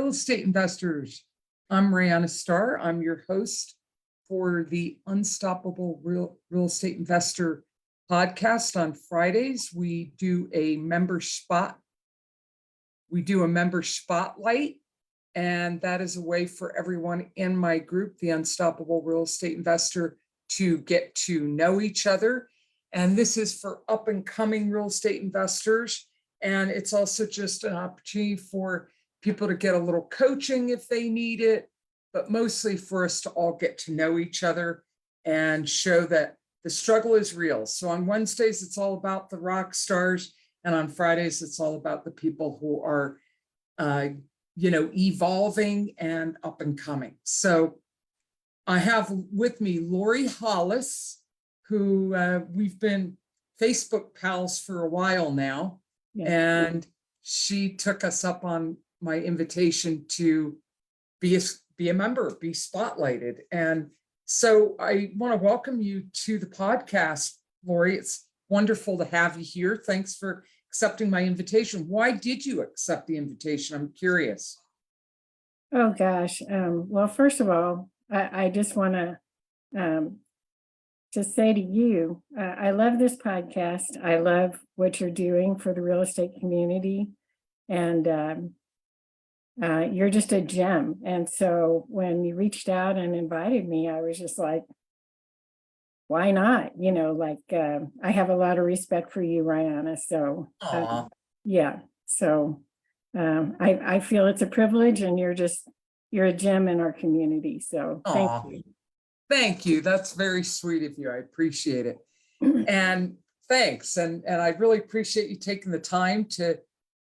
Real estate investors. I'm Rihanna Starr. I'm your host for the Unstoppable Real Estate Investor podcast. On Fridays, we do a member spotlight, and that is a way for everyone in my group, the Unstoppable Real Estate Investor, to get to know each other. And this is for up and coming real estate investors. And it's also just an opportunity for people to get a little coaching if they need it, but mostly for us to all get to know each other and show that the struggle is real. So on Wednesdays, it's all about the rock stars. And on Fridays, it's all about the people who are, evolving and up and coming. So I have with me Laurie, Hollis, who we've been Facebook pals for a while now. Yeah. And she took us up on my invitation to be a member, be spotlighted. And so I want to welcome you to the podcast, Laurie. It's wonderful to have you here. Thanks for accepting my invitation. Why did you accept the invitation? I'm curious. Oh, gosh. Well, first of all, I just want to say to you, I love this podcast. I love what you're doing for the real estate community. And you're just a gem. And so when you reached out and invited me, I was just like, why not? I have a lot of respect for you, Rihanna. So yeah. So I feel it's a privilege, and you're a gem in our community. So thank you. Thank you. That's very sweet of you. I appreciate it. And thanks. And I really appreciate you taking the time to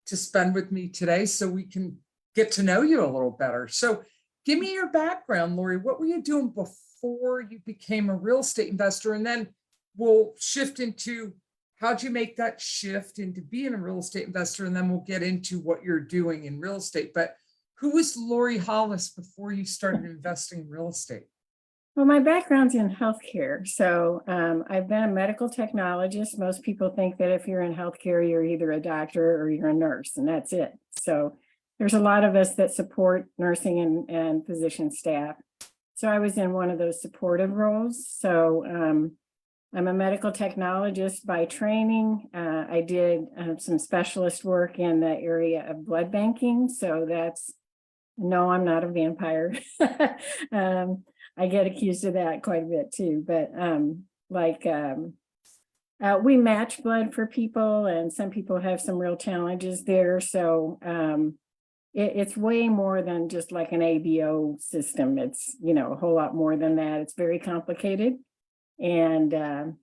spend with me today so we can get to know you a little better. So give me your background, Laurie. What were you doing before you became a real estate investor? And then we'll shift into how'd you make that shift into being a real estate investor? And then we'll get into what you're doing in real estate. But who was Laurie Hollis before you started investing in real estate? Well, my background's in healthcare. So I've been a medical technologist. Most people think that if you're in healthcare, you're either a doctor or you're a nurse, and that's it. So there's a lot of us that support nursing and physician staff. So I was in one of those supportive roles. So I'm a medical technologist by training. I did some specialist work in the area of blood banking. So no, I'm not a vampire. I get accused of that quite a bit too, but we match blood for people, and some people have some real challenges there. So it's way more than just like an ABO system. It's, a whole lot more than that. It's very complicated. And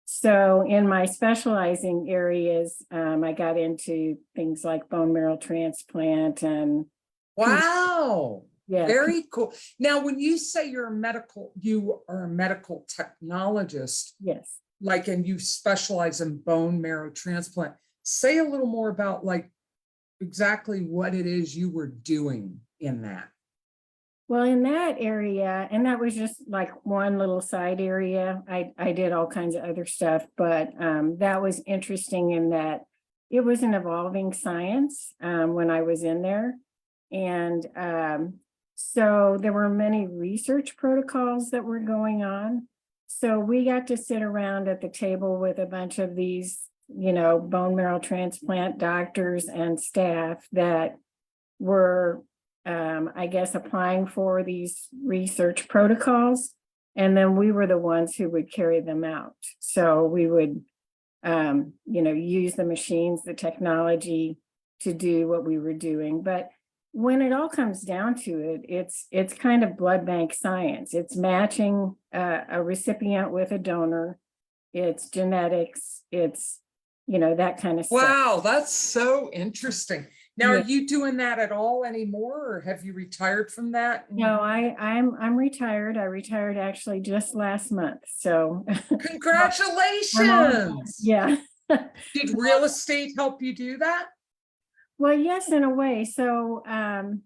so in my specializing areas, I got into things like bone marrow transplant and wow. Yeah. Very cool. Now, when you say you are a medical technologist. Yes. And you specialize in bone marrow transplant, say a little more about exactly what it is you were doing in that. Well, in that area, and that was just like one little side area. I did all kinds of other stuff, but that was interesting in that it was an evolving science when I was in there. And so there were many research protocols that were going on. So we got to sit around at the table with a bunch of these, bone marrow transplant doctors and staff that were, applying for these research protocols. And then we were the ones who would carry them out. So we would, use the machines, the technology to do what we were doing. But when it all comes down to it, it's kind of blood bank science. It's matching a recipient with a donor. It's genetics. It's, that kind of stuff. Wow, that's so interesting. Now, yeah. Are you doing that at all anymore, or have you retired from that? No, I'm retired. I retired actually just last month. So congratulations. Yeah. Did real estate help you do that? Well, yes, in a way. So, the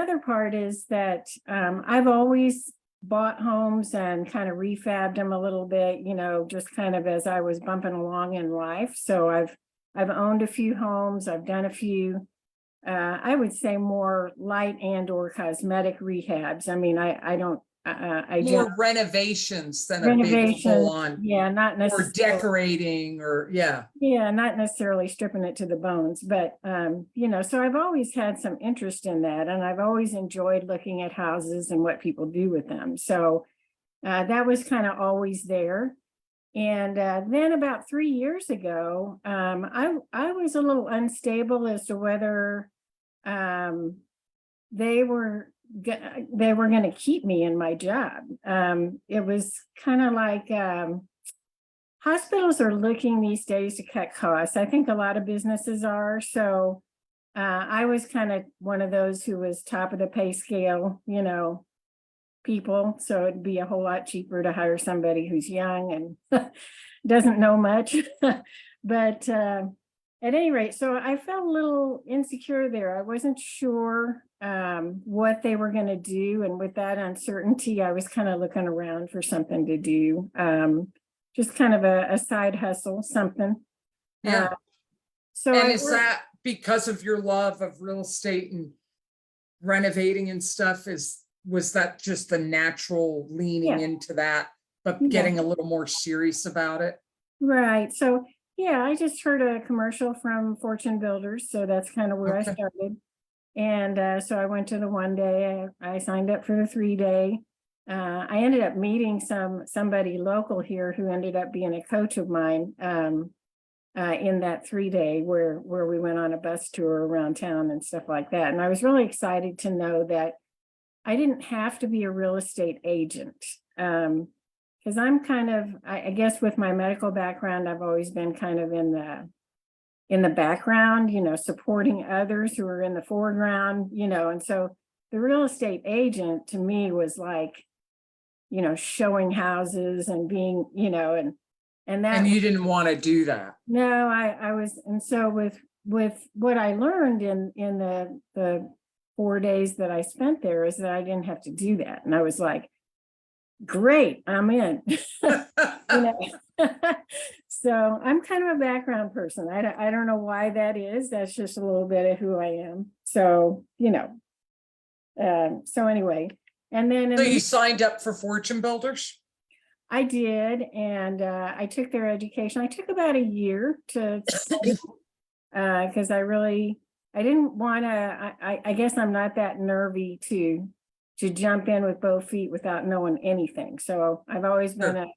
other part is that I've always bought homes and kind of rehabbed them a little bit, just kind of as I was bumping along in life. So I've owned a few homes. I've done a few I would say more light and or cosmetic rehabs. I mean, I don't, I More just renovations than a big renovations, full-on, yeah, not or necessarily. decorating, or yeah. Yeah, not necessarily stripping it to the bones, but so I've always had some interest in that, and I've always enjoyed looking at houses and what people do with them. So that was kind of always there. And then about 3 years ago, I was a little unstable as to whether they were going to keep me in my job. It was kind of like hospitals are looking these days to cut costs. I think a lot of businesses are. So I was kind of one of those who was top of the pay scale, people. So it'd be a whole lot cheaper to hire somebody who's young and doesn't know much. But at any rate, so I felt a little insecure there. I wasn't sure what they were going to do. And with that uncertainty, I was kind of looking around for something to do. Just kind of a side hustle, something. Yeah. So And is that because of your love of real estate and renovating and stuff? Was that just the natural leaning into that, but getting a little more serious about it? Right. So yeah, I just heard a commercial from Fortune Builders. So that's kind of where I started. And so I went to the 1 day, I signed up for the 3 day. I ended up meeting somebody local here who ended up being a coach of mine in that 3 day where we went on a bus tour around town and stuff like that. And I was really excited to know that I didn't have to be a real estate agent. Because I'm kind of, I guess with my medical background, I've always been kind of in the background, supporting others who are in the foreground, and so the real estate agent to me was like, showing houses and being, and that. And you didn't want to do that. No, I was, and so with what I learned in the 4 days that I spent there is that I didn't have to do that. And I was like, great, I'm in. So I'm kind of a background person. I don't know why that is. That's just a little bit of who I am. So, so anyway, and then So you signed up for Fortune Builders? I did, and I took their education. I took about a year to study because I didn't want to. I guess I'm not that nervy to jump in with both feet without knowing anything. So I've always been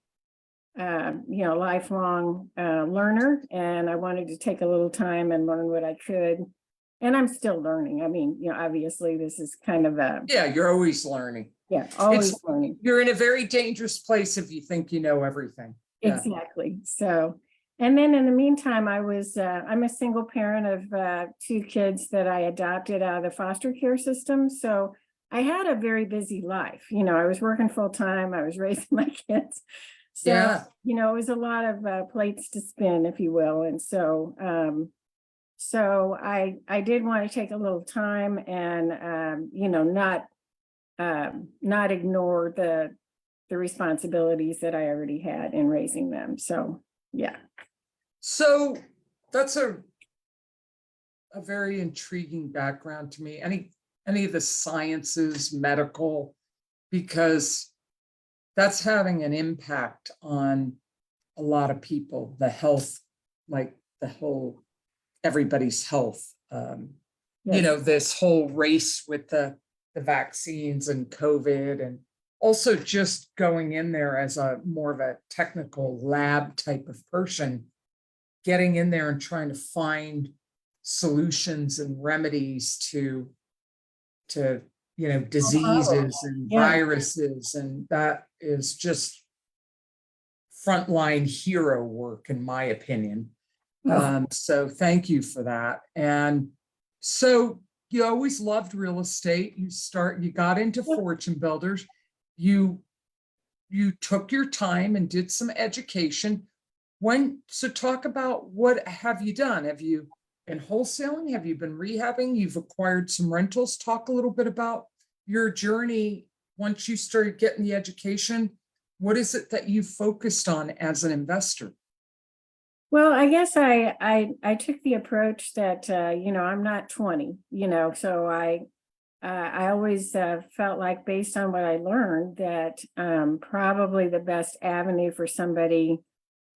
a lifelong learner, and I wanted to take a little time and learn what I could. And I'm still learning. I mean, obviously this is kind of you're always learning. Yeah, always learning. You're in a very dangerous place if you think you know everything. Exactly. So, and then in the meantime, I'm a single parent of 2 kids that I adopted out of the foster care system. So I had a very busy life. I was working full time. I was raising my kids. So, it was a lot of plates to spin, if you will. And so, so I did want to take a little time and, not ignore the responsibilities that I already had in raising them. So, yeah. So that's a very intriguing background to me. Any of the sciences, medical, because that's having an impact on a lot of people, the health, like everybody's health. This whole race with the vaccines and COVID, and also just going in there as a more of a technical lab type of person, getting in there and trying to find solutions and remedies to diseases and viruses, and that is just frontline hero work, in my opinion. So thank you for that. And so you always loved real estate. You got into Fortune Builders. You took your time and did some education. So talk about, what have you done? Have you been wholesaling? Have you been rehabbing? You've acquired some rentals. Talk a little bit about your journey once you started getting the education. What is it that you focused on as an investor? Well, I guess I took the approach that, I'm not 20, so I always felt like based on what I learned that probably the best avenue for somebody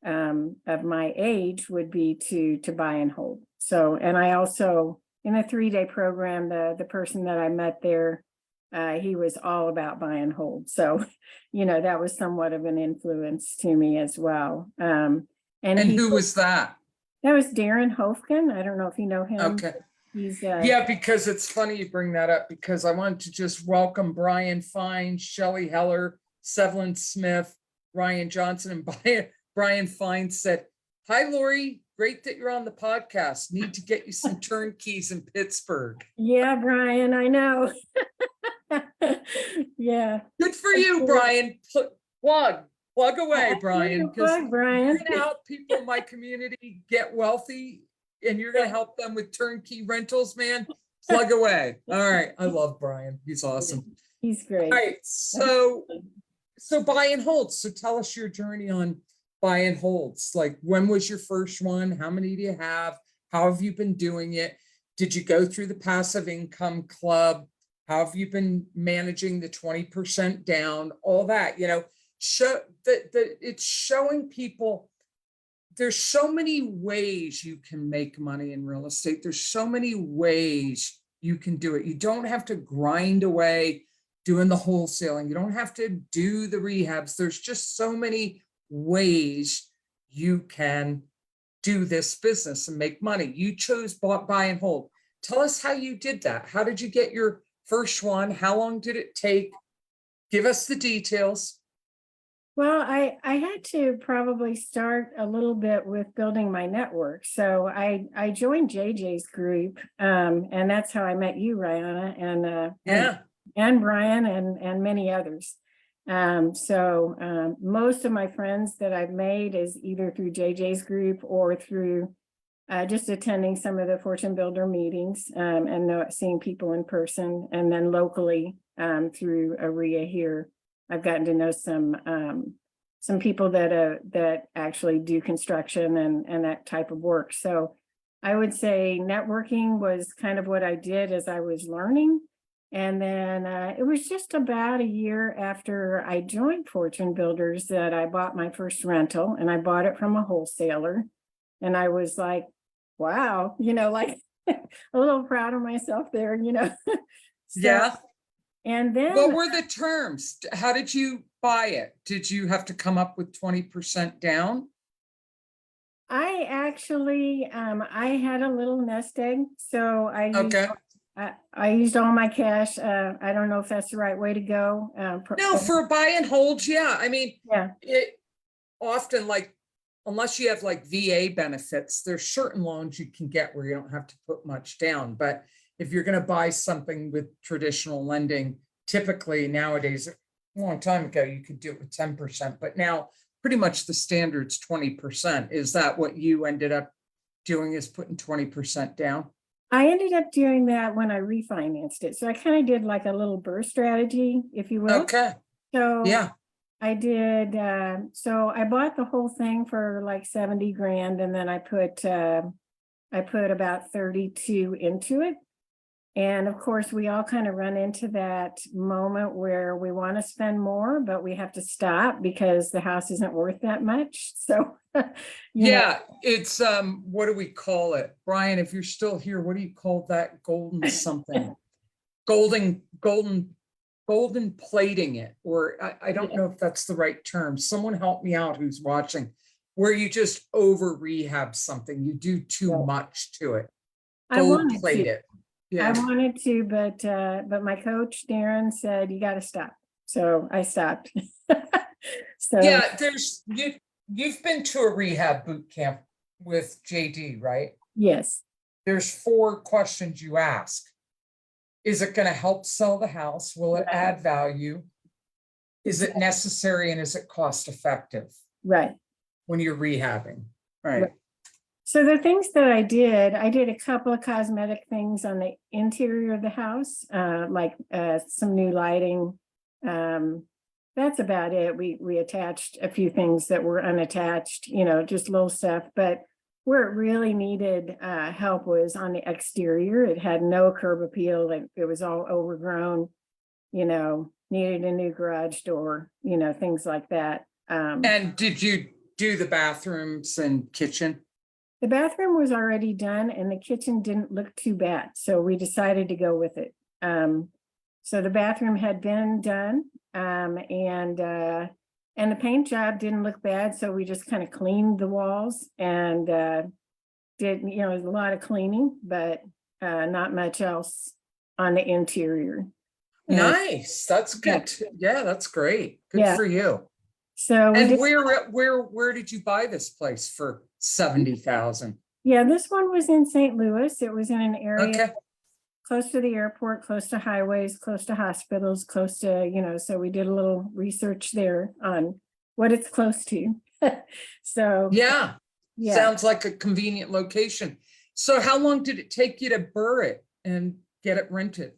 of my age would be to buy and hold. So, and I also, in a 3-day program, the person that I met there, he was all about buy and hold. So, that was somewhat of an influence to me as well. And And who was that? that was Darren Hofken. I don't know if you know him. Okay. He's Yeah, because it's funny you bring that up because I wanted to just welcome Brian Fine, Shelley Heller, Sevelin Smith, Ryan Johnson, and Brian Fine said, "Hi, Laurie. Great that you're on the podcast. Need to get you some turnkeys in Pittsburgh." yeah, Brian, I know. Yeah. Good for you, Brian. Plug away, I Brian, plug, because Brian. you're gonna help people in my community get wealthy and you're gonna help them with turnkey rentals, man. Plug away. All right. I love Brian. He's awesome. He's great. All right. So buy and hold. So tell us your journey on buy and holds. Like, when was your first one? How many do you have? How have you been doing it? Did you go through the passive income club? How have you been managing the 20% down? All that, show that it's showing people there's so many ways you can make money in real estate. There's so many ways you can do it. You don't have to grind away doing the wholesaling. You don't have to do the rehabs. There's just so many ways you can do this business and make money. You chose buy and hold. Tell us how you did that. How did you get your first one? How long did it take? Give us the details. Well, I had to probably start a little bit with building my network. So I joined JJ's group, and that's how I met you, Rihanna, and Brian and many others. So most of my friends that I've made is either through JJ's group or through just attending some of the Fortune Builder meetings and seeing people in person, and then locally through UREI here. I've gotten to know some people that actually do construction and that type of work. So I would say networking was kind of what I did as I was learning. And then it was just about a year after I joined Fortune Builders that I bought my first rental, and I bought it from a wholesaler. And I was like, wow, like a little proud of myself there, So, yeah. and then what were the terms? How did you buy it? Did you have to come up with 20% down? I actually, I had a little nest egg, so I used all my cash. I don't know if that's the right way to go. No, for a buy and hold, yeah. I mean, yeah, it often, like, unless you have like VA benefits, there's certain loans you can get where you don't have to put much down. But if you're going to buy something with traditional lending, typically nowadays, a long time ago, you could do it with 10%, but now pretty much the standard's 20%. Is that what you ended up doing, is putting 20% down? I ended up doing that when I refinanced it. So I kind of did like a little burst strategy, if you will. Okay. So yeah, I did. So I bought the whole thing for like 70 grand, and then I put about 32 into it. And of course, we all kind of run into that moment where we want to spend more, but we have to stop because the house isn't worth that much. So, yeah, it's what do we call it, Brian? If you're still here, what do you call that? Golden something, golden plating it, or I don't know if that's the right term. Someone help me out who's watching. Where you just over rehab something, you do too much to it. Gold plate it. Yeah. I wanted to, but my coach Darren said you got to stop. So I stopped. So yeah, you've been to a rehab boot camp with JD, right? Yes. There's 4 questions you ask. Is it going to help sell the house? Will it add value? Is it necessary, and is it cost effective? Right. When you're rehabbing, right? So the things that I did a couple of cosmetic things on the interior of the house, like some new lighting, that's about it. We attached a few things that were unattached, you know, just little stuff, but where it really needed help was on the exterior. It had no curb appeal, like it was all overgrown, you know, needed a new garage door, you know, things like that. And did you do the bathrooms and kitchen? The bathroom was already done and the kitchen didn't look too bad, so we decided to go with it. So the bathroom had been done, and the paint job didn't look bad, so we just kind of cleaned the walls and did, you know, a lot of cleaning, but not much else on the interior. Nice. That's Yeah. good. Yeah, that's great. Good Yeah. for you. So we And did, where did you buy this place for 70,000? yeah, this one was in St. Louis. It was in an area Okay. close to the airport, close to highways, close to hospitals, close to, you know, so we did a little research there on what it's close to. So, Yeah. yeah. Sounds like a convenient location. So how long did it take you to burr it and get it rented?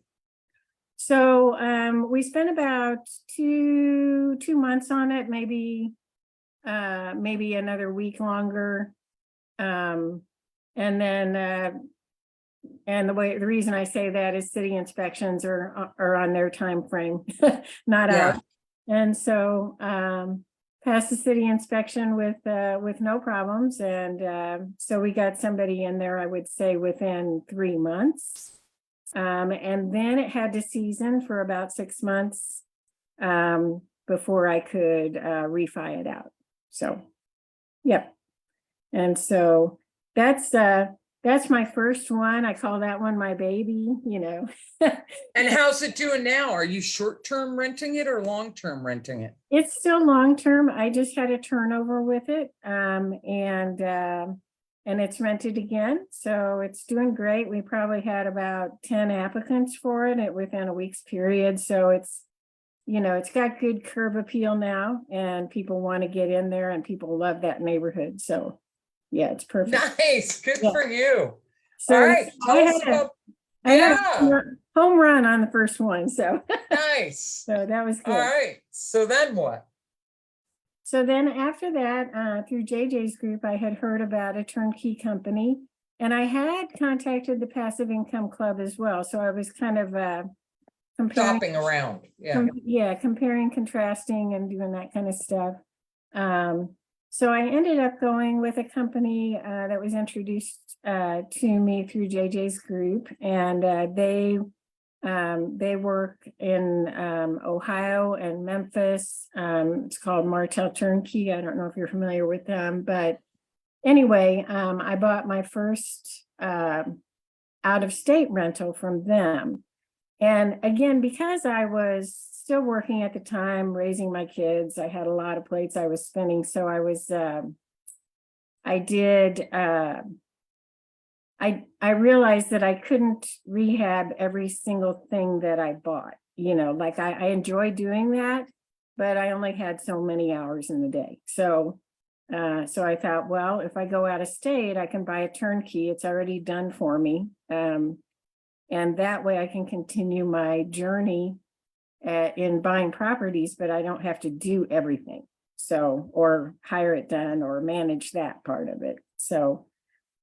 So we spent about two months on it, maybe another week longer. And then and the reason I say that is city inspections are on their time frame, not Yeah. ours. And so passed the city inspection with no problems, and so we got somebody in there, I would say within 3 months. And then it had to season for about 6 months before I could refi it out. So, yep. And so that's my first one. I call that one my baby, you know. And how's it doing now? Are you short-term renting it or long-term renting it? It's still long-term. I just had a turnover with it. And it's rented again. So it's doing great. We probably had about 10 applicants for it within a week's period. So it's, you know, it's got good curb appeal now and people want to get in there and people love that neighborhood. So yeah, it's perfect. Nice. Good Yeah. for you. So All right. I Tell us had about, I had yeah. a home run on the first one. So, Nice. so that was good. All right. So then what? So then after that, through JJ's group, I had heard about a turnkey company and I had contacted the Passive Income Club as well. So I was kind of comparing, Shopping around. Yeah. comparing, contrasting and doing that kind of stuff. So I ended up going with a company that was introduced to me through JJ's group, and they work in Ohio and Memphis. It's called Martel Turnkey. I don't know if you're familiar with them, but anyway, I bought my first out-of-state rental from them. And again, because I was still working at the time, raising my kids, I had a lot of plates I was spinning. So I was, I realized that I couldn't rehab every single thing that I bought, you know, like I enjoy doing that, but I only had so many hours in the day. So, so I thought, well, if I go out of state, I can buy a turnkey. It's already done for me. And that way I can continue my journey in buying properties, but I don't have to do everything. So, or hire it done or manage that part of it. So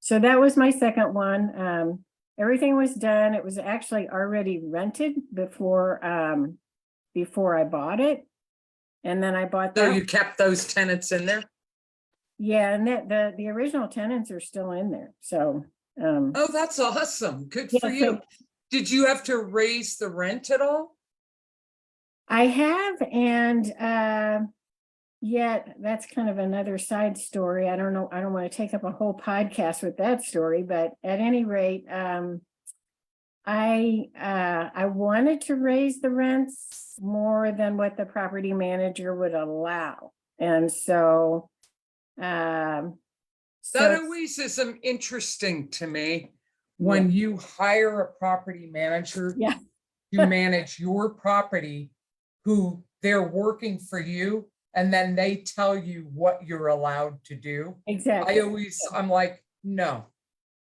that was my second one. Everything was done. It was actually already rented before I bought it. And then I bought So that. you kept those tenants in there? Yeah, and the original tenants are still in there. So Oh, that's awesome. Good yeah, for you. Did you have to raise the rent at all? I have, and yet that's kind of another side story. I don't know. I don't want to take up a whole podcast with that story, but at any rate, I wanted to raise the rents more than what the property manager would allow, and so That always is interesting to me when you hire a property manager yeah. to manage your property, who they're working for you, and then they tell you what you're allowed to do. Exactly. I'm like, no,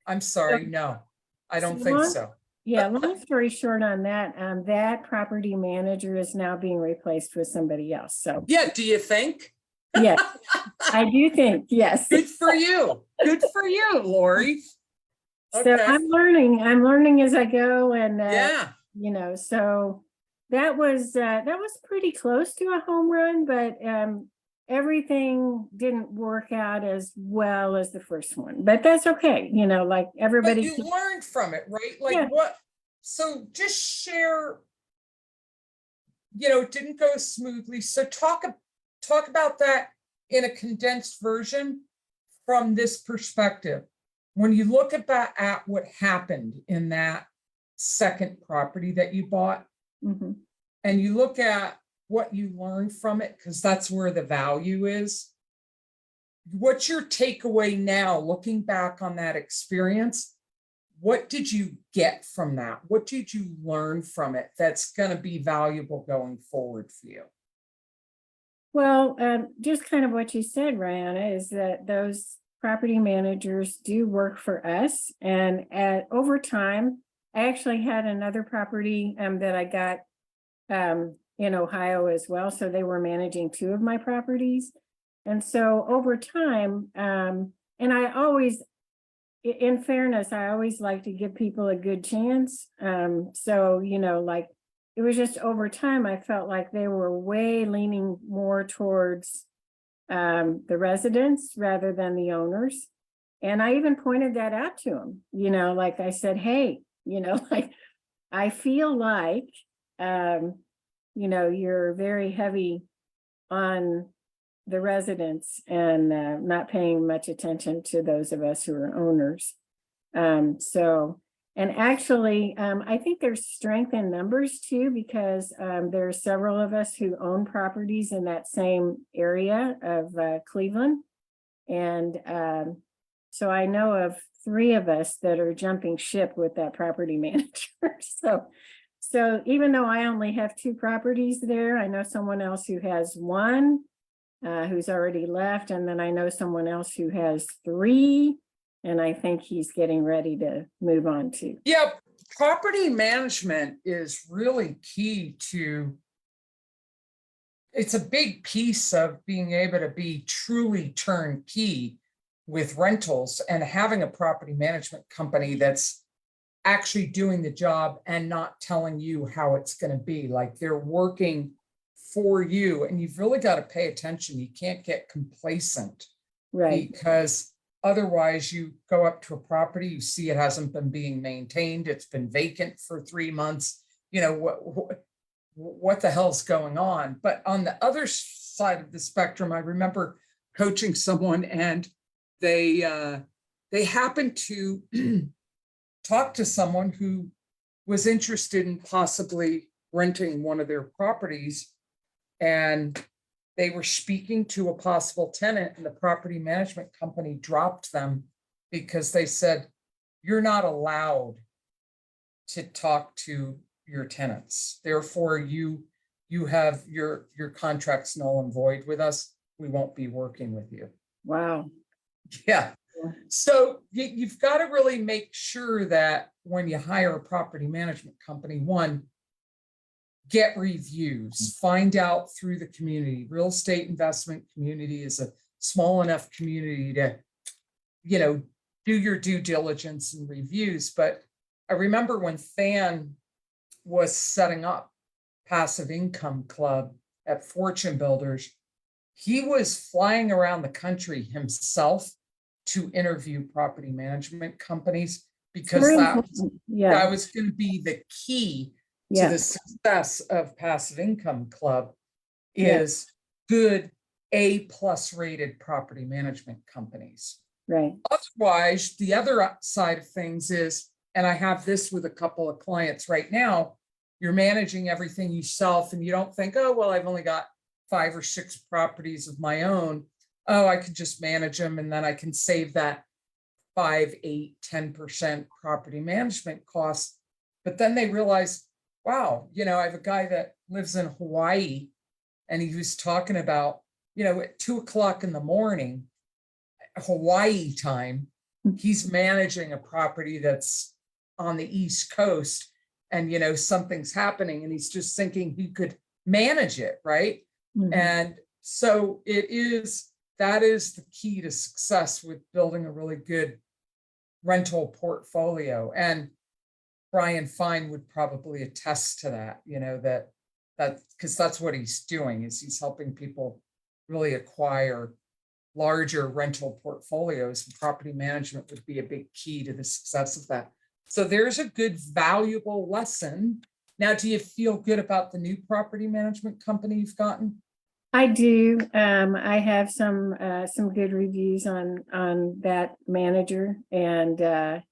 I'm sorry, no, I don't think so. Yeah, long story short on that, that property manager is now being replaced with somebody else. So, Yeah, do you think? yes, I do think, yes. Good for you. Good for you, Laurie. So Okay. I'm learning as I go, and Yeah. so that was pretty close to a home run, but everything didn't work out as well as the first one. But that's okay, like But everybody. you learned from it, right? Like Yeah. what? So just share, it didn't go smoothly. So talk about that in a condensed version from this perspective. When you look at what happened in that second property that you bought, Mhm. and you look at what you learned from it, because that's where the value is. What's your takeaway now, looking back on that experience? What did you get from that? What did you learn from it that's going to be valuable going forward for you? Well, just kind of what you said, Rihanna, is that those property managers do work for us. And over time, I actually had another property that I got in Ohio as well. So they were managing two of my properties. And so over time, and I always, in fairness, I always like to give people a good chance. So, like it was just over time, I felt like they were way leaning more towards the residents rather than the owners. And I even pointed that out to them, like I said, hey, like I feel like, you're very heavy on the residents and not paying much attention to those of us who are owners. And actually, I think there's strength in numbers too, because there are several of us who own properties in that same area of Cleveland. And so I know of three of us that are jumping ship with that property manager. So even though I only have two properties there, I know someone else who has one who's already left. And then I know someone else who has three. And I think he's getting ready to move on too. Yeah, property management is really key to, it's a big piece of being able to be truly turnkey with rentals and having a property management company that's actually doing the job and not telling you how it's going to be. Like they're working for you, and you've really got to pay attention. You can't get complacent, Right. because otherwise you go up to a property, you see it hasn't been being maintained, it's been vacant for 3 months, what the hell's going on? But on the other side of the spectrum, I remember coaching someone, and they happened to talk to someone who was interested in possibly renting one of their properties, and they were speaking to a possible tenant, and the property management company dropped them because they said, you're not allowed to talk to your tenants. Therefore, you have your contract's null and void with us. We won't be working with you. Wow. Yeah. So you've got to really make sure that when you hire a property management company, one, get reviews, find out through the community. Real estate investment community is a small enough community to, do your due diligence and reviews. But I remember when Fan was setting up Passive Income Club at Fortune Builders, he was flying around the country himself to interview property management companies, because that was going to be the key to the success of Passive Income Club, is good A+ rated property management companies. Right. Otherwise, the other side of things is, and I have this with a couple of clients right now, you're managing everything yourself and you don't think, oh, well, I've only got 5 or 6 properties of my own. Oh, I could just manage them and then I can save that 5, 8, 10% property management costs. But then they realize, wow, I have a guy that lives in Hawaii, and he was talking about, at 2:00 in the morning, Hawaii time, he's managing a property that's on the East Coast and, something's happening and he's just thinking he could manage it, right? Mhm. And so that is the key to success with building a really good rental portfolio. And Brian Fine would probably attest to that, that because that's what he's doing, is he's helping people really acquire larger rental portfolios, and property management would be a big key to the success of that. So there's a good, valuable lesson. Now, do you feel good about the new property management company you've gotten? I do. I have some good reviews on that manager, and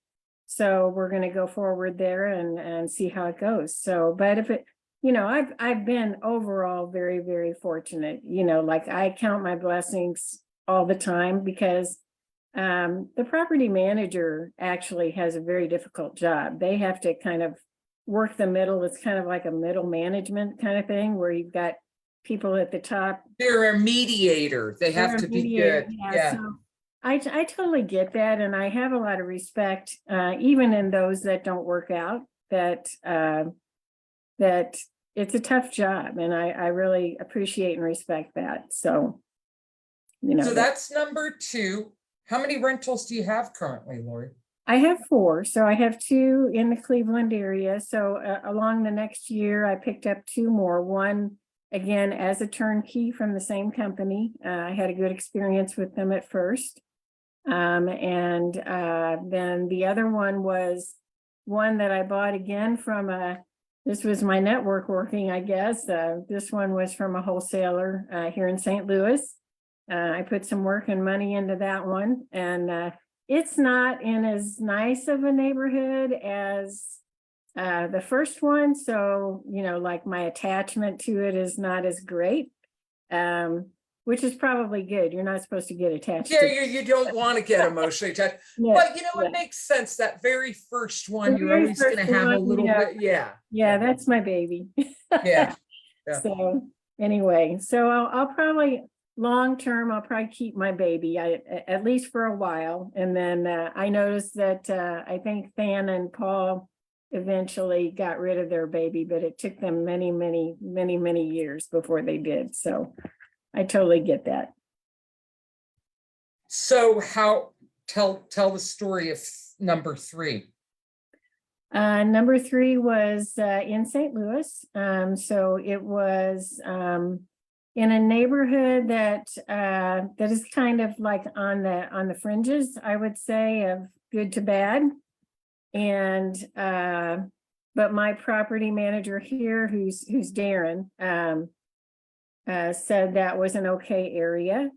so we're going to go forward there and see how it goes. So, but if it, I've been overall very, very fortunate. Like I count my blessings all the time, because the property manager actually has a very difficult job. They have to kind of work the middle. It's kind of like a middle management kind of thing, where you've got people at the top. They're a mediator. They have to be good. Yeah. So I totally get that. And I have a lot of respect, even in those that don't work out, that it's a tough job. And I really appreciate and respect that. So, So that's number 2. How many rentals do you have currently, Laurie? I have 4. So I have 2 in the Cleveland area. So along the next year, I picked up 2 more. One, again, as a turnkey from the same company. I had a good experience with them at first. And then the other one was one that I bought again from this was my network working, I guess. This one was from a wholesaler here in St. Louis. I put some work and money into that one, and it's not in as nice of a neighborhood as the first one. So, like my attachment to it is not as great, which is probably good. You're not supposed to get attached. Yeah, you don't want to get emotionally attached. Yeah, but, it makes sense. That very first one, you're always going to have a little bit. Yeah. Yeah, that's my baby. Yeah. So anyway, so I'll probably long term, I'll probably keep my baby, at least for a while. And then I noticed that I think Than and Paul eventually got rid of their baby, but it took them many, many, many, many years before they did. So I totally get that. So tell the story of number 3. Number 3 was in St. Louis. So it was in a neighborhood that is kind of like on the fringes, I would say, of good to bad. And but my property manager here, who's Darren, said that was an okay area.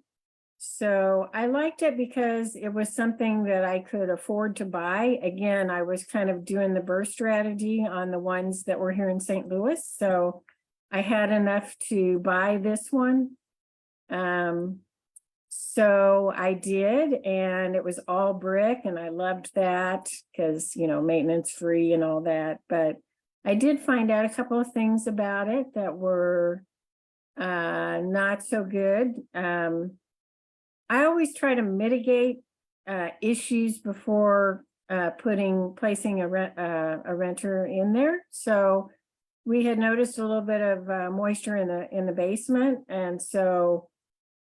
So I liked it because it was something that I could afford to buy. Again, I was kind of doing the burst strategy on the ones that were here in St. Louis. So I had enough to buy this one. So I did, and it was all brick, and I loved that because, maintenance free and all that. But I did find out a couple of things about it that were not so good. I always try to mitigate issues before placing a renter in there. So we had noticed a little bit of moisture in the basement, and so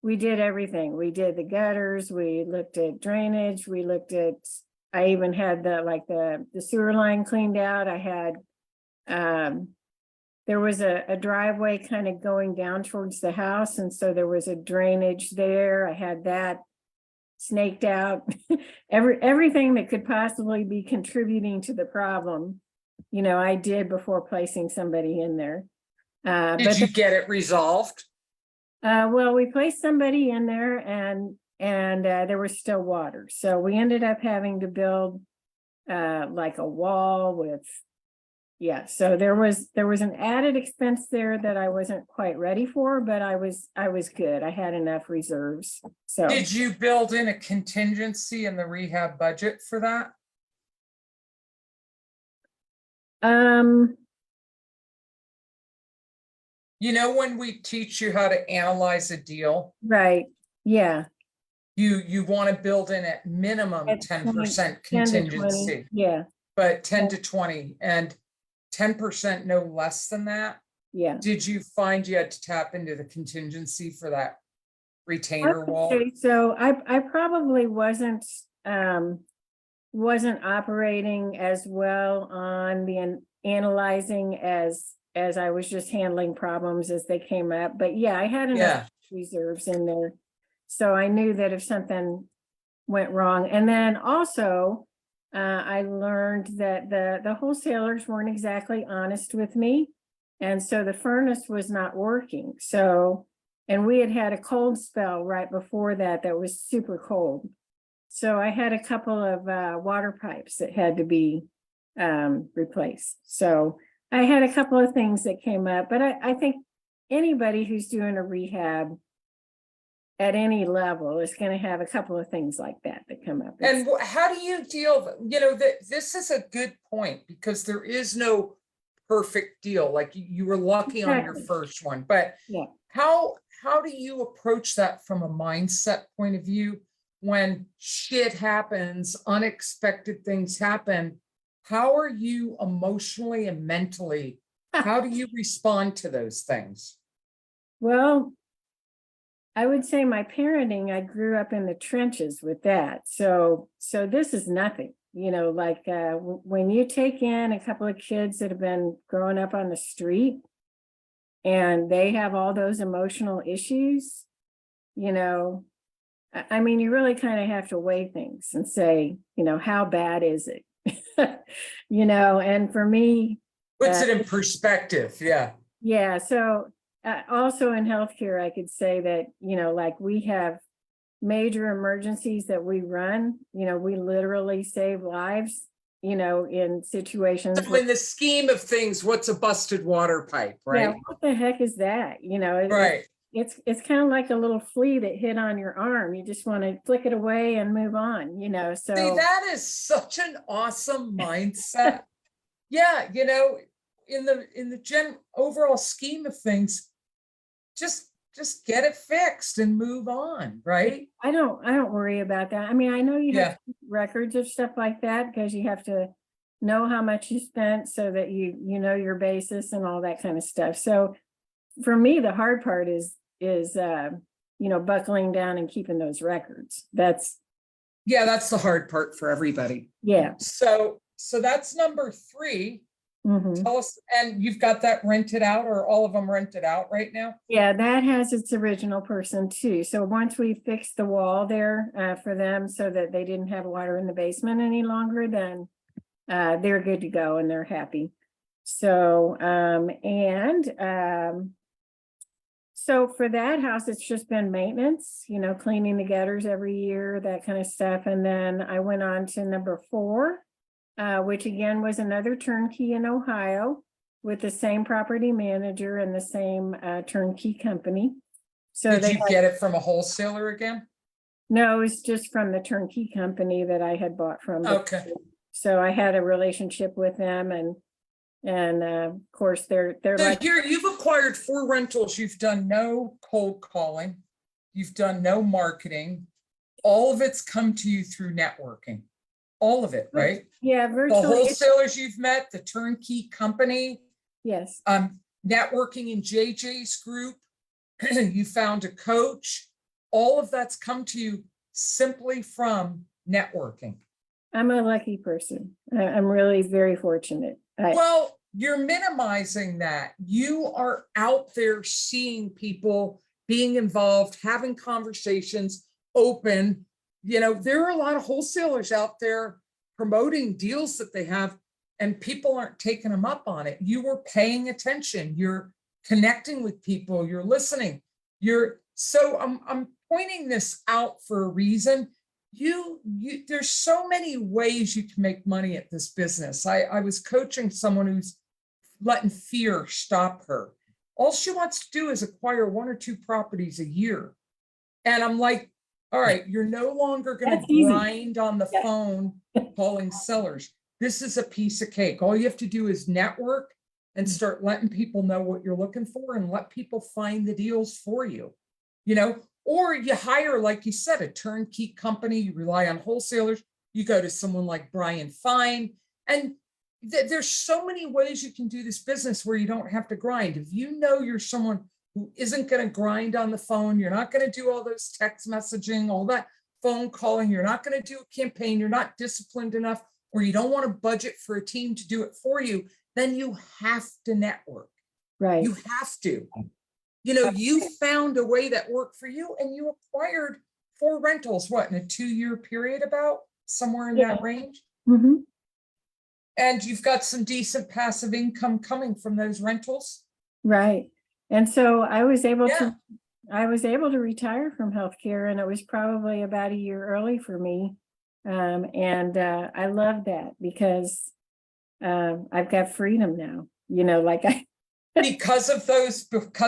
we did everything. We did the gutters, we looked at drainage, I even had the sewer line cleaned out. I had there was a driveway kind of going down towards the house, and so there was a drainage there. I had that snaked out. Everything that could possibly be contributing to the problem, I did before placing somebody in there. Did you get it resolved? Well, we placed somebody in there, and there was still water. So we ended up having to build like a wall with, so there was an added expense there that I wasn't quite ready for, but I was good. I had enough reserves. So did you build in a contingency in the rehab budget for that? When we teach you how to analyze a deal, right. Yeah. You want to build in at minimum 10% contingency. Yeah. but 10 to 20 and 10% no less than that. Yeah. Did you find you had to tap into the contingency for that I retainer would wall? say so. I probably wasn't operating as well on the analyzing as I was just handling problems as they came up. But yeah, I had enough reserves in there. So I knew that if something went wrong. And then also, I learned that the wholesalers weren't exactly honest with me. And so the furnace was not working. So, and we had a cold spell right before that was super cold. So I had a couple of water pipes that had to be replaced. So I had a couple of things that came up, but I think anybody who's doing a rehab at any level is going to have a couple of things like that come up. And how do you deal, this is a good point because there is no perfect deal. Like you were lucky on your first one, but yeah. How do you approach that from a mindset point of view when shit happens, unexpected things happen? How are you emotionally and mentally? How do you respond to those things? Well, I would say my parenting, I grew up in the trenches with that. So this is nothing, like when you take in a couple of kids that have been growing up on the street and they have all those emotional issues, I mean, you really kind of have to weigh things and say, how bad is it? And for me, puts it in perspective. Yeah. Yeah. So also in healthcare, I could say that, like we have major emergencies that we run, we literally save lives, in situations. So in the scheme of things, what's a busted water pipe, right? Yeah, what the heck is that? Right. It's kind of like a little flea that hit on your arm. You just want to flick it away and move on, so. See, that is such an awesome mindset. Yeah. In the overall scheme of things, just get it fixed and move on, right? I don't worry about that. I mean, I know you have Yeah. records of stuff like that because you have to know how much you spent so that you know your basis and all that kind of stuff. So for me, the hard part is buckling down and keeping those records. That's the hard part for everybody. Yeah. So that's number 3. Mhm. Tell us, and you've got that rented out, or all of them rented out right now? Yeah, that has its original person too. So once we fixed the wall there for them so that they didn't have water in the basement any longer, then they're good to go and they're happy. So so for that house, it's just been maintenance, cleaning the gutters every year, that kind of stuff. And then I went on to number 4, which again was another turnkey in Ohio with the same property manager and the same turnkey company. So Did you get it from a wholesaler again? No, it's just from the turnkey company that I had bought from. Okay. So I had a relationship with them, and of course they're So like, here you've acquired 4 rentals. You've done no cold calling. You've done no marketing. All of it's come to you through networking. All of it, right? Yeah, The virtually. wholesalers you've met, the turnkey company, Yes. networking in JJ's group, you found a coach. All of that's come to you simply from networking. I'm a lucky person. I'm really very fortunate. Well, you're minimizing that. You are out there seeing people, being involved, having conversations, open. There are a lot of wholesalers out there promoting deals that they have, and people aren't taking them up on it. You were paying attention. You're connecting with people. You're listening. So I'm pointing this out for a reason. There's so many ways you can make money at this business. I was coaching someone who's letting fear stop her. All she wants to do is acquire 1 or 2 properties a year. And I'm like, all right, you're no longer going to grind on the phone calling sellers. This is a piece of cake. All you have to do is network and start letting people know what you're looking for and let people find the deals for you. Or you hire, like you said, a turnkey company. You rely on wholesalers. You go to someone like Brian Fine. And there's so many ways you can do this business where you don't have to grind. If you know you're someone who isn't going to grind on the phone, you're not going to do all those text messaging, all that phone calling, you're not going to do a campaign, you're not disciplined enough, or you don't want to budget for a team to do it for you, then you have to network. Right. You have to. You found a way that worked for you, and you acquired 4 rentals, what, in a 2-year period, about somewhere in that range? Mm-hmm. And you've got some decent passive income coming from those rentals. Right. And so I was able Yeah. to retire from healthcare, and it was probably about a year early for me. And I love that because I've got freedom now, because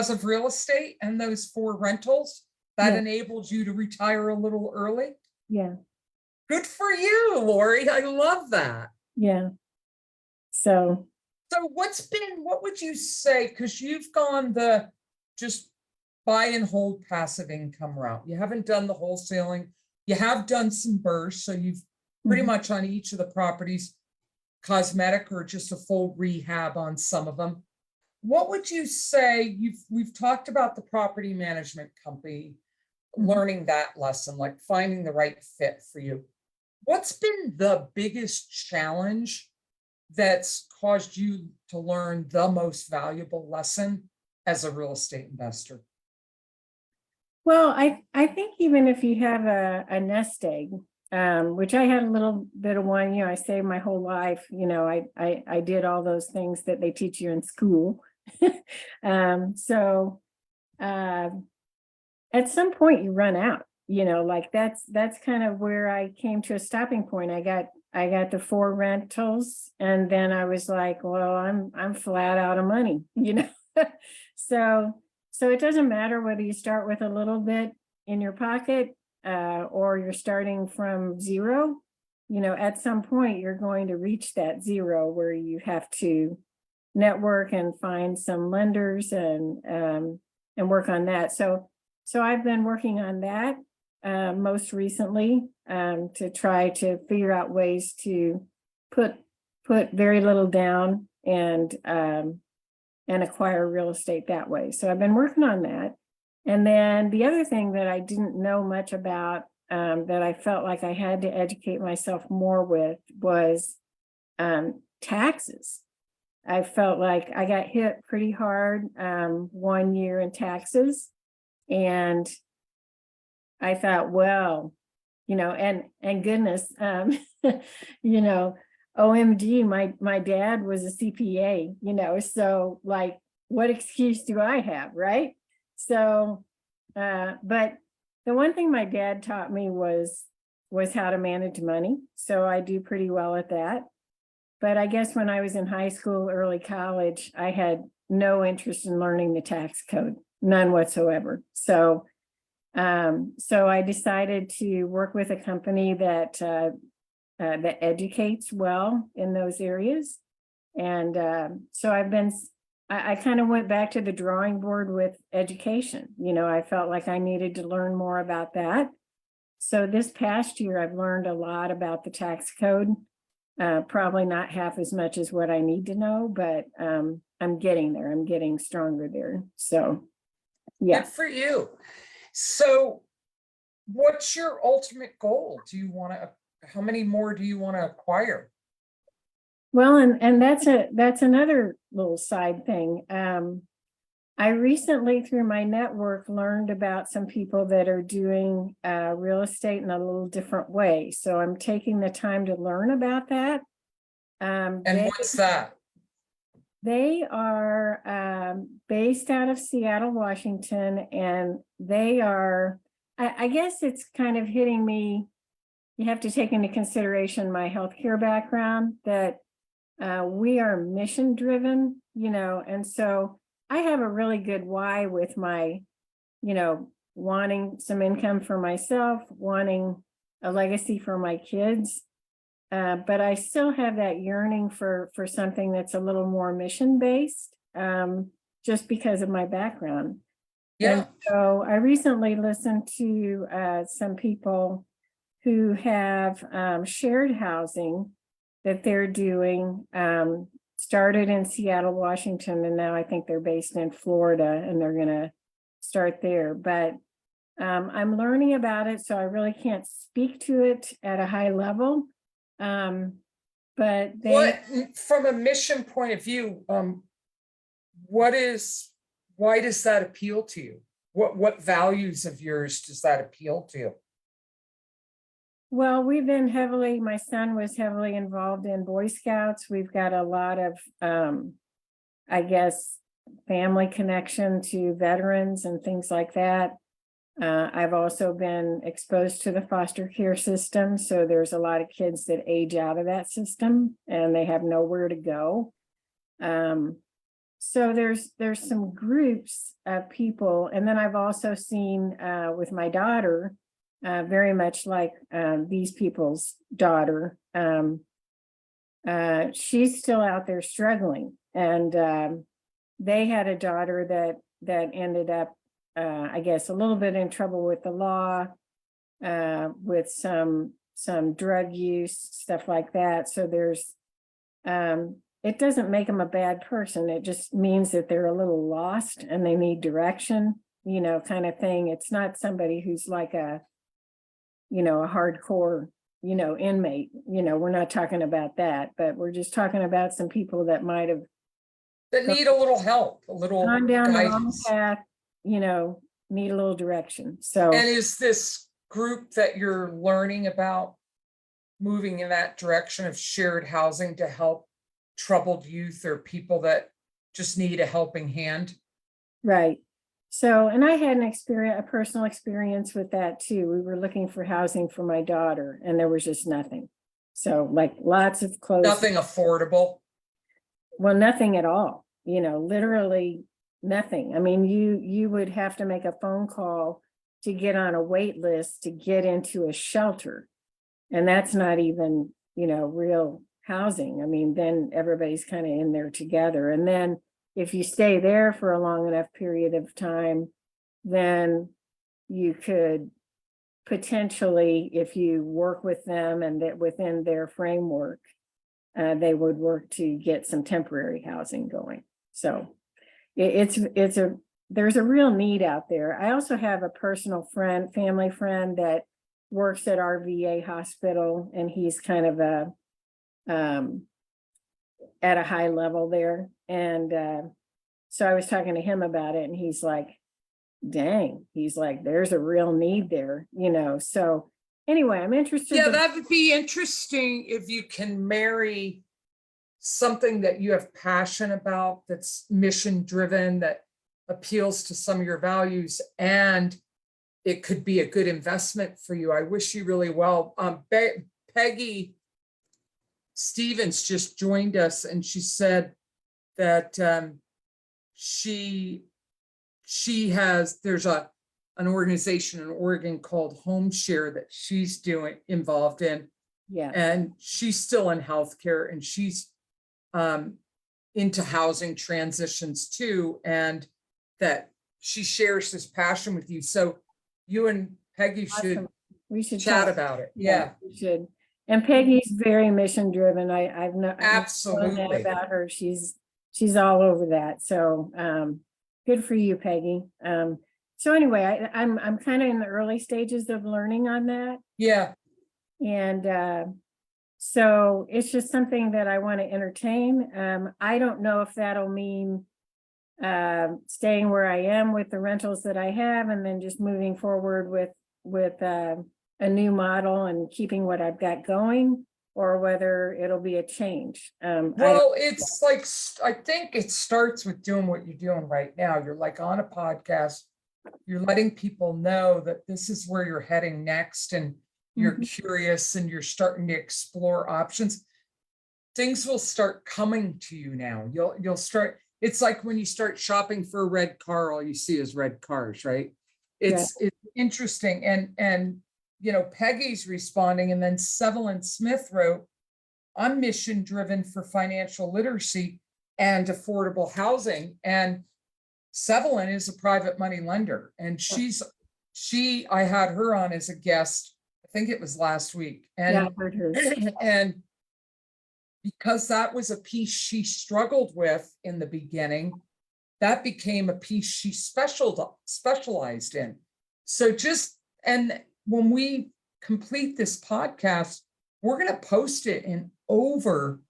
of real estate and those 4 rentals that enabled you to retire a little early. Yeah. Good for you, Laurie. I love that. Yeah. So what would you say? Because you've gone the just buy and hold passive income route. You haven't done the wholesaling. You have done some bursts. So you've pretty much on each of the properties, cosmetic or just a full rehab on some of them. What would you say? We've talked about the property management company, learning that lesson, like finding the right fit for you. What's been the biggest challenge that's caused you to learn the most valuable lesson as a real estate investor? Well, I think even if you have a nest egg, which I had a little bit of one, I saved my whole life, I did all those things that they teach you in school. So at some point you run out, that's kind of where I came to a stopping point. I got the 4 rentals, and then I was like, well, I'm flat out of money, So it doesn't matter whether you start with a little bit in your pocket or you're starting from zero. At some point you're going to reach that zero where you have to network and find some lenders and work on that. So I've been working on that most recently to try to figure out ways to put very little down and acquire real estate that way. So I've been working on that. And then the other thing that I didn't know much about that I felt like I had to educate myself more with was taxes. I felt like I got hit pretty hard 1 year in taxes. And I thought, well, and goodness, OMG, my dad was a CPA, so like, what excuse do I have, right? So, but the one thing my dad taught me was how to manage money. So I do pretty well at that. But I guess when I was in high school, early college, I had no interest in learning the tax code, none whatsoever. So I decided to work with a company that educates well in those areas. And so I kind of went back to the drawing board with education. I felt like I needed to learn more about that. So this past year, I've learned a lot about the tax code, probably not half as much as what I need to know, but I'm getting there. I'm getting stronger there. So, yeah. Good for you. So what's your ultimate goal? How many more do you want to acquire? Well, and that's another little side thing. I recently, through my network, learned about some people that are doing real estate in a little different way. So I'm taking the time to learn about that. And what's that? They are based out of Seattle, Washington, and they are, I guess it's kind of hitting me. You have to take into consideration my healthcare background, that we are mission driven, and so I have a really good why with my, wanting some income for myself, wanting a legacy for my kids. But I still have that yearning for something that's a little more mission based, just because of my background. Yeah. And so I recently listened to some people who have shared housing that they're doing. Started in Seattle, Washington, and now I think they're based in Florida, and they're gonna start there. But I'm learning about it, so I really can't speak to it at a high level. But What, from a mission point of view, why does that appeal to you? What values of yours does that appeal to? well, we've been my son was heavily involved in Boy Scouts. We've got a lot of, I guess, family connection to veterans and things like that. I've also been exposed to the foster care system. So there's a lot of kids that age out of that system and they have nowhere to go. So there's some groups of people. And then I've also seen with my daughter, very much like these people's daughter, she's still out there struggling. And they had a daughter that ended up, I guess, a little bit in trouble with the law, with some drug use, stuff like that. So there's, it doesn't make them a bad person. It just means that they're a little lost and they need direction, kind of thing. It's not somebody who's like a hardcore, inmate. We're not talking about that, but we're just talking about some people that might have That need a little help, a little gone down the wrong guidance. path, need a little direction. So, And is this group that you're learning about moving in that direction of shared housing to help troubled youth or people that just need a helping hand? right. So, and I had a personal experience with that too. We were looking for housing for my daughter and there was just nothing. So like lots of clothes. Nothing affordable. Well, nothing at all, literally nothing. I mean, you would have to make a phone call to get on a wait list to get into a shelter. And that's not even, real housing. I mean, then everybody's kind of in there together. And then if you stay there for a long enough period of time, then you could potentially, if you work with them and that within their framework, they would work to get some temporary housing going. So there's a real need out there. I also have a personal family friend that works at our VA hospital, and he's kind of at a high level there. And so I was talking to him about it, and he's like, dang, there's a real need there, so anyway, I'm interested. Yeah, that would be interesting if you can marry something that you have passion about, that's mission driven, that appeals to some of your values, and it could be a good investment for you. I wish you really well. Peggy Stevens just joined us, and she said that there's an organization in Oregon called Home Share that she's involved in. Yeah. And she's still in healthcare, and she's into housing transitions too, and that she shares this passion with you. So you and Peggy we should chat talk about it. Yeah, we should. And Peggy's very mission driven. I've known absolutely that about her. She's all over that. So good for you, Peggy. So anyway, I'm kind of in the early stages of learning on that. Yeah. And so it's just something that I want to entertain. I don't know if that'll mean staying where I am with the rentals that I have, and then just moving forward with a new model and keeping what I've got going, or whether it'll be a change. Well, it's like, I think it starts with doing what you're doing right now. You're like on a podcast, you're letting people know that this is where you're heading next, and you're curious and you're starting to explore options. Things will start coming to you now. You'll start, it's like when you start shopping for a red car, all you see is red cars, right? It's interesting. And Peggy's responding, and then Sevelin Smith wrote, I'm mission driven for financial literacy and affordable housing. And Sevelin is a private money lender, and I had her on as a guest, I think it was last week. And, yeah, I've heard hers. and because that was a piece she struggled with in the beginning, that became a piece she specialized in. So and when we complete this podcast, we're going to post it in over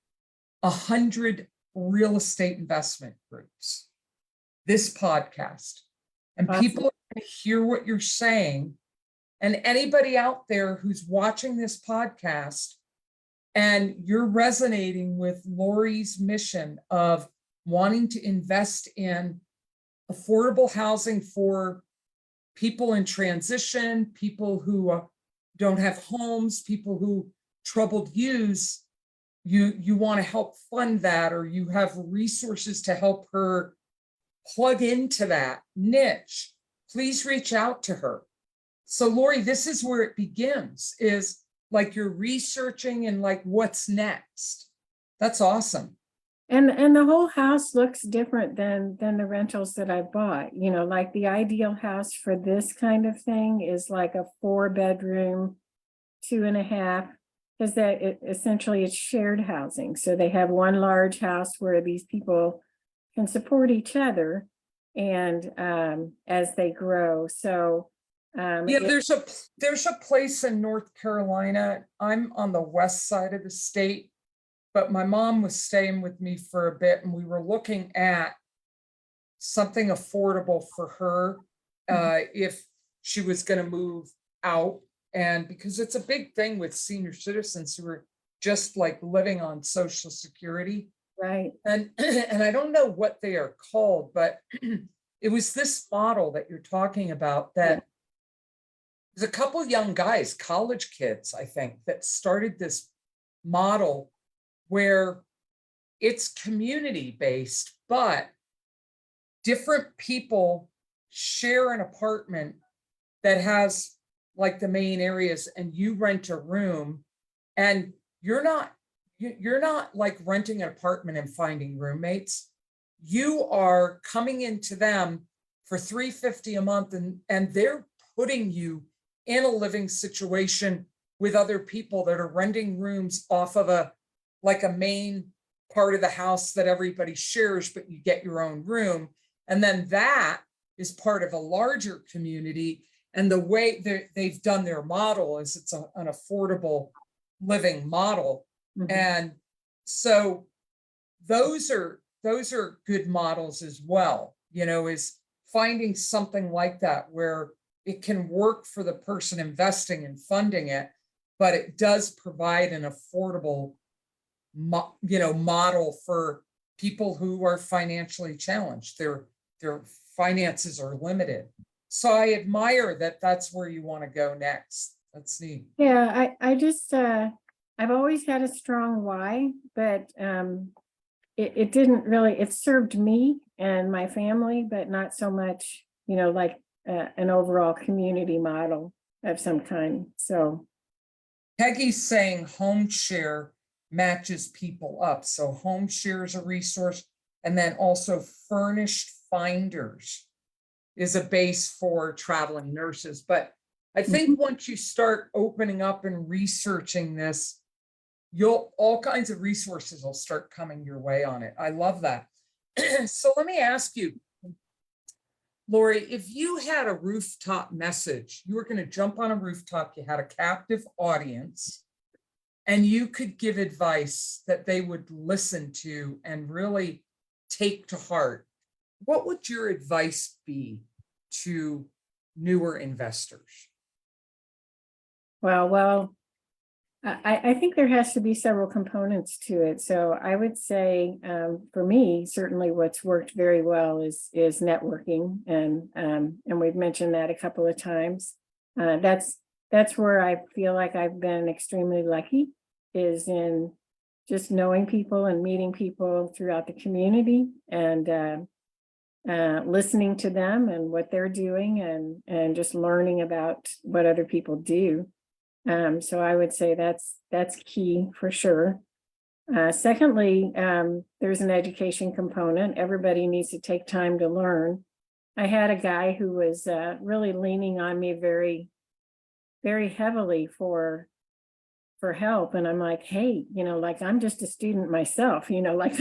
100 real estate investment groups, this podcast. And Awesome. people are going to hear what you're saying. And anybody out there who's watching this podcast and you're resonating with Laurie's mission of wanting to invest in affordable housing for people in transition, people who don't have homes, people who troubled use, you want to help fund that, or you have resources to help her plug into that niche, please reach out to her. So Laurie, this is where it begins, is like you're researching and like what's next. That's awesome. And the whole house looks different than the rentals that I bought. You know, like the ideal house for this kind of thing is like a 4-bedroom, 2.5, because essentially it's shared housing. So they have one large house where these people can support each other and as they grow. So yeah, there's a place in North Carolina. I'm on the west side of the state, but my mom was staying with me for a bit and we were looking at something affordable for her if she was going to move out. And because it's a big thing with senior citizens who are just like living on Social Security. Right. And I don't know what they are called, but it was this model that you're talking about that there's a couple of young guys, college kids, I think, that started this model where it's community-based, but different people share an apartment that has like the main areas, and you rent a room, and you're not like renting an apartment and finding roommates. You are coming into them for $350 a month, and they're putting you in a living situation with other people that are renting rooms off of a main part of the house that everybody shares, but you get your own room. And then that is part of a larger community. And the way they've done their model is it's an affordable living model. Mm-hmm. And so those are good models as well, you know, is finding something like that where it can work for the person investing and funding it, but it does provide an affordable model for people who are financially challenged. Their finances are limited. So I admire that that's where you want to go next. That's neat. Yeah, I just I've always had a strong why, but it didn't really, it served me and my family, but not so much, you know, like an overall community model of some kind. So Peggy's saying home share matches people up. So home share is a resource, and then also furnished finders is a base for traveling nurses. But I think once you start opening up and researching this, all kinds of resources will start coming your way on it. I love that. So let me ask you, Laurie, if you had a rooftop message, you were going to jump on a rooftop, you had a captive audience, and you could give advice that they would listen to and really take to heart, what would your advice be to newer investors? Well, I think there has to be several components to it. So I would say, for me, certainly what's worked very well is networking, and we've mentioned that a couple of times. That's where I feel like I've been extremely lucky, is in just knowing people and meeting people throughout the community, and listening to them and what they're doing, and just learning about what other people do. So I would say that's key for sure. Secondly, there's an education component. Everybody needs to take time to learn. I had a guy who was really leaning on me very, very heavily for for help. And I'm like, hey, like I'm just a student myself, like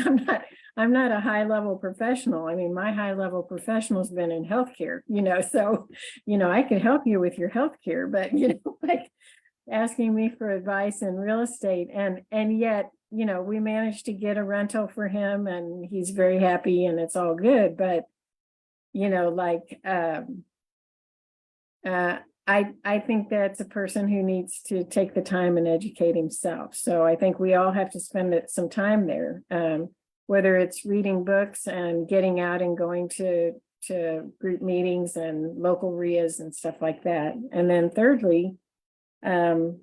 I'm not a high level professional. I mean, my high level professional's been in healthcare, so, I can help you with your healthcare, but, like asking me for advice in real estate. And yet, we managed to get a rental for him and he's very happy and it's all good. But, like, I think that's a person who needs to take the time and educate himself. So I think we all have to spend some time there, whether it's reading books and getting out and going to group meetings and local RIAs and stuff like that. And then thirdly, get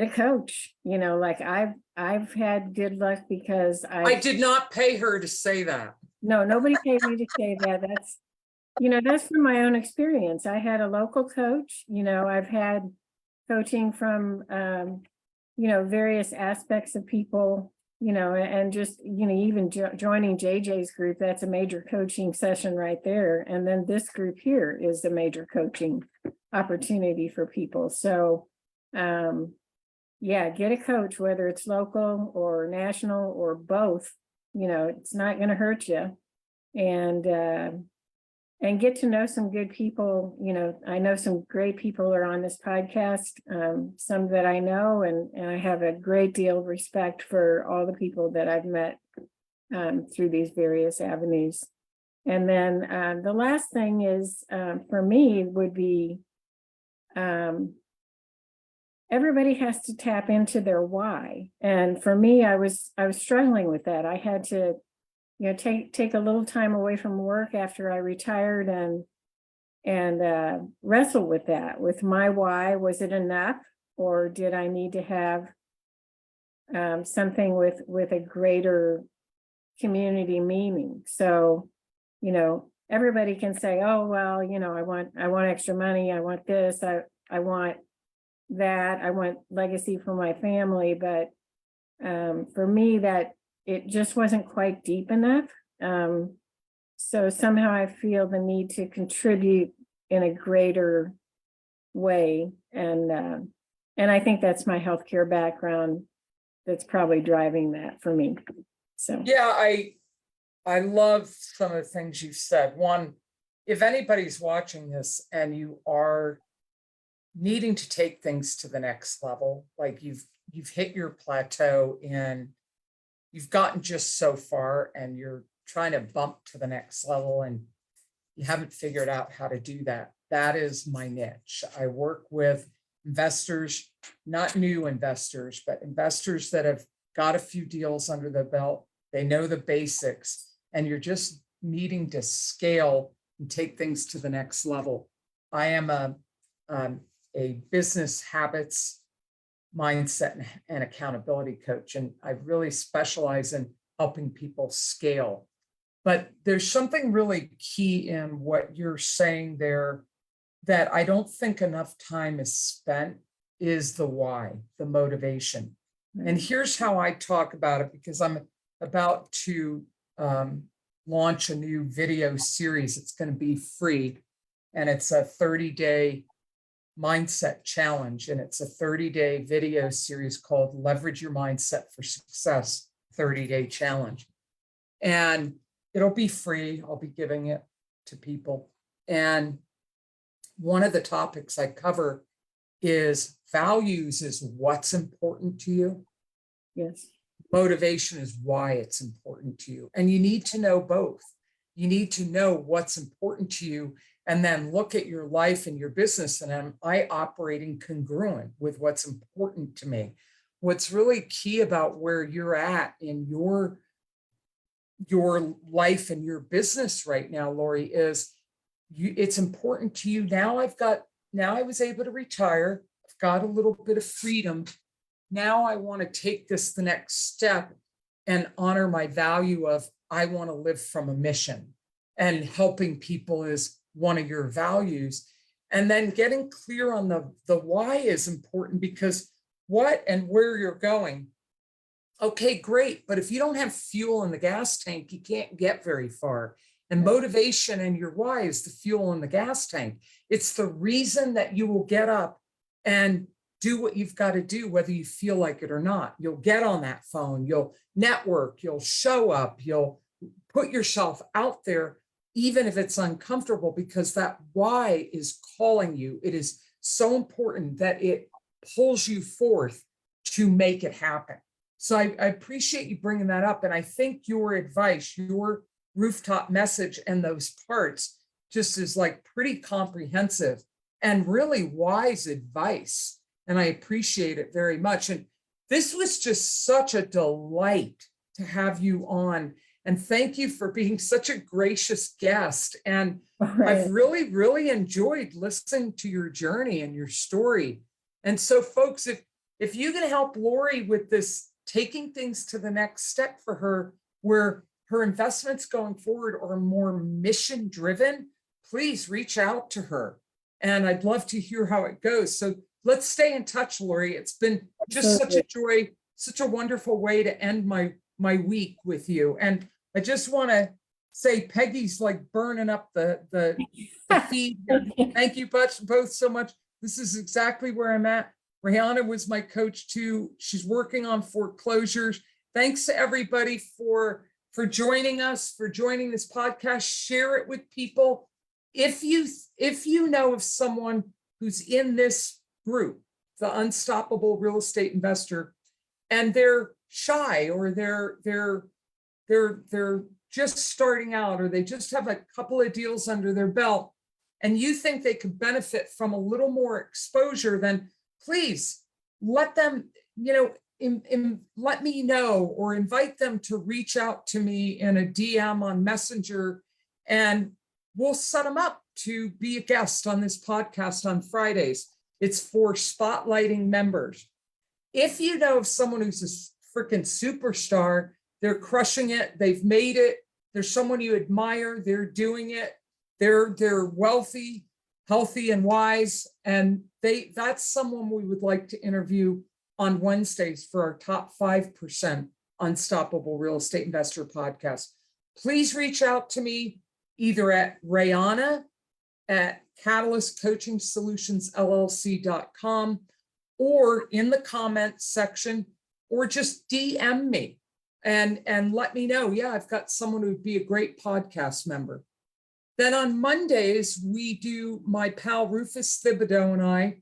a coach. Like I've had good luck because I did not pay her to say that. No, nobody paid me to say that. That's from my own experience. I had a local coach, I've had coaching from, various aspects of people, and just, even joining JJ's group, that's a major coaching session right there. And then this group here is a major coaching opportunity for people. So, yeah, get a coach, whether it's local or national or both, it's not going to hurt you. And get to know some good people. I know some great people are on this podcast, some that I know, and I have a great deal of respect for all the people that I've met through these various avenues. And then the last thing is, for me, would be everybody has to tap into their why. And for me, I was struggling with that. I had to take a little time away from work after I retired and wrestle with that, with my why. Was it enough, or did I need to have something with a greater community meaning? So, everybody can say, oh, well, I want extra money. I want this. I want that. I want legacy for my family. But for me, that it just wasn't quite deep enough. So somehow I feel the need to contribute in a greater way. And I think that's my healthcare background that's probably driving that for me. So yeah, I love some of the things you've said. One, if anybody's watching this and you are needing to take things to the next level, like you've hit your plateau and you've gotten just so far and you're trying to bump to the next level and you haven't figured out how to do that. That is my niche. I work with investors, not new investors, but investors that have got a few deals under their belt. They know the basics and you're just needing to scale and take things to the next level. I am a business habits mindset and accountability coach, and I really specialize in helping people scale. But there's something really key in what you're saying there that I don't think enough time is spent is the why, the motivation. And here's how I talk about it, because I'm about to launch a new video series. It's going to be free, and it's a 30-day mindset challenge, and it's a 30-day video series called Leverage Your Mindset for Success 30-day challenge. And it'll be free. I'll be giving it to people. And one of the topics I cover is values is what's important to you. yes. Motivation is why it's important to you. And you need to know both. You need to know what's important to you and then look at your life and your business. And am I operating congruent with what's important to me? What's really key about where you're at in your life and your business right now, Laurie, is it's important to you. Now I was able to retire. I've got a little bit of freedom. Now I want to take this the next step and honor my value of I want to live from a mission, and helping people is one of your values. And then getting clear on the why is important, because what and where you're going. Okay, great. But if you don't have fuel in the gas tank, you can't get very far. And motivation and your why is the fuel in the gas tank. It's the reason that you will get up and do what you've got to do, whether you feel like it or not. You'll get on that phone, you'll network, you'll show up, you'll put yourself out there, even if it's uncomfortable, because that why is calling you. It is so important that it pulls you forth to make it happen. So I appreciate you bringing that up. And I think your advice, your rooftop message and those parts just is like pretty comprehensive and really wise advice. And I appreciate it very much. And this was just such a delight to have you on. And thank you for being such a gracious guest. And I've really, really enjoyed listening to your journey and your story. And so folks, if you can help Laurie with this, taking things to the next step for her, where her investments going forward are more mission driven, please reach out to her. And I'd love to hear how it goes. So let's stay in touch, Laurie. It's been just such a joy, such a wonderful way to end my week with you. And I just want to say Peggy's like burning up the feed. Thank you both so much. This is exactly where I'm at. Rihanna was my coach too. She's working on foreclosures. Thanks to everybody for joining us, for joining this podcast. Share it with people. If you know of someone who's in this group, the Unstoppable Real Estate Investor, and they're shy, or they're just starting out, or they just have a couple of deals under their belt, and you think they could benefit from a little more exposure, then please let them, let me know, or invite them to reach out to me in a DM on Messenger, and we'll set them up to be a guest on this podcast on Fridays. It's for spotlighting members. If you know of someone who's a freaking superstar, they're crushing it, they've made it, there's someone you admire, they're doing it, they're wealthy, healthy, and wise, and that's someone we would like to interview on Wednesdays for our top 5% Unstoppable Real Estate Investor podcast. Please reach out to me either at Rihanna at catalystcoachingsolutions.llc.com, or in the comments section, or just DM me and let me know, yeah, I've got someone who'd be a great podcast member. Then on Mondays, we do, my pal Rufus Thibodeau and I,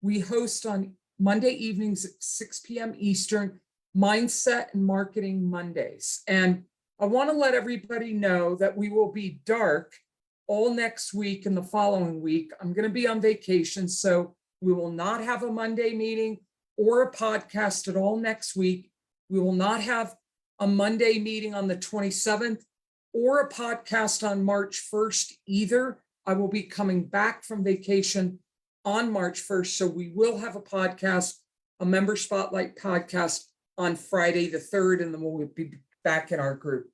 we host on Monday evenings at 6 p.m. Eastern, Mindset and Marketing Mondays. And I want to let everybody know that we will be dark all next week and the following week. I'm going to be on vacation, so we will not have a Monday meeting or a podcast at all next week. We will not have a Monday meeting on the 27th or a podcast on March 1st either. I will be coming back from vacation on March 1st, so we will have a podcast, a member spotlight podcast on Friday the 3rd, and then we'll be back in our group.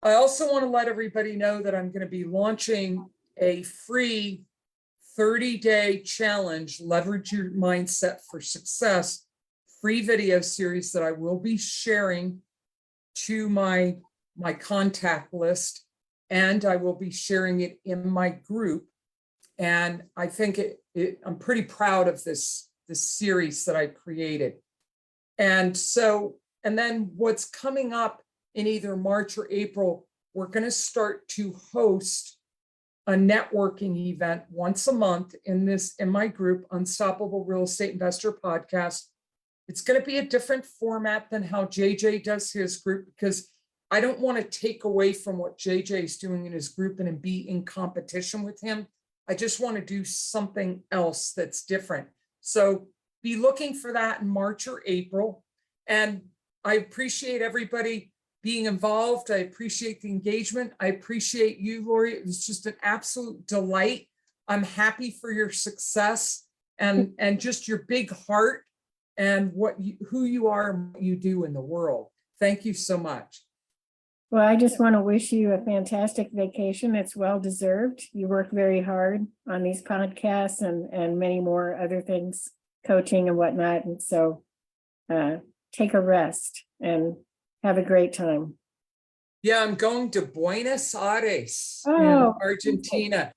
I also want to let everybody know that I'm going to be launching a free 30-day challenge, Leverage Your Mindset for Success, free video series that I will be sharing to my contact list, and I will be sharing it in my group. And I think I'm pretty proud of this series that I created. And then what's coming up in either March or April, we're going to start to host a networking event once a month in my group, Unstoppable Real Estate Investor Podcast. It's going to be a different format than how JJ does his group, because I don't want to take away from what JJ is doing in his group and be in competition with him. I just want to do something else that's different. So be looking for that in March or April. And I appreciate everybody being involved. I appreciate the engagement. I appreciate you, Laurie. It was just an absolute delight. I'm happy for your success and just your big heart and who you are and what you do in the world. Thank you so much. Well, I just want to wish you a fantastic vacation. It's well deserved. You work very hard on these podcasts and many more other things, coaching and whatnot. And so take a rest and have a great time. Yeah, I'm going to Buenos Aires in Oh, Argentina.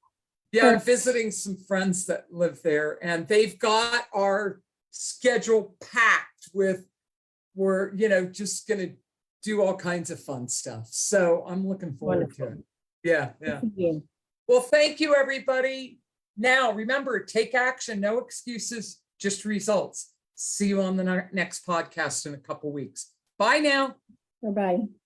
Yeah, I'm visiting some friends that live there, and they've got our schedule packed with, we're, just gonna do all kinds of fun stuff. So I'm looking forward to it. Wonderful. Yeah, Good yeah. for you. Well, thank you, everybody. Now, remember, take action, no excuses, just results. See you on the next podcast in a couple weeks. Bye now. Bye-bye.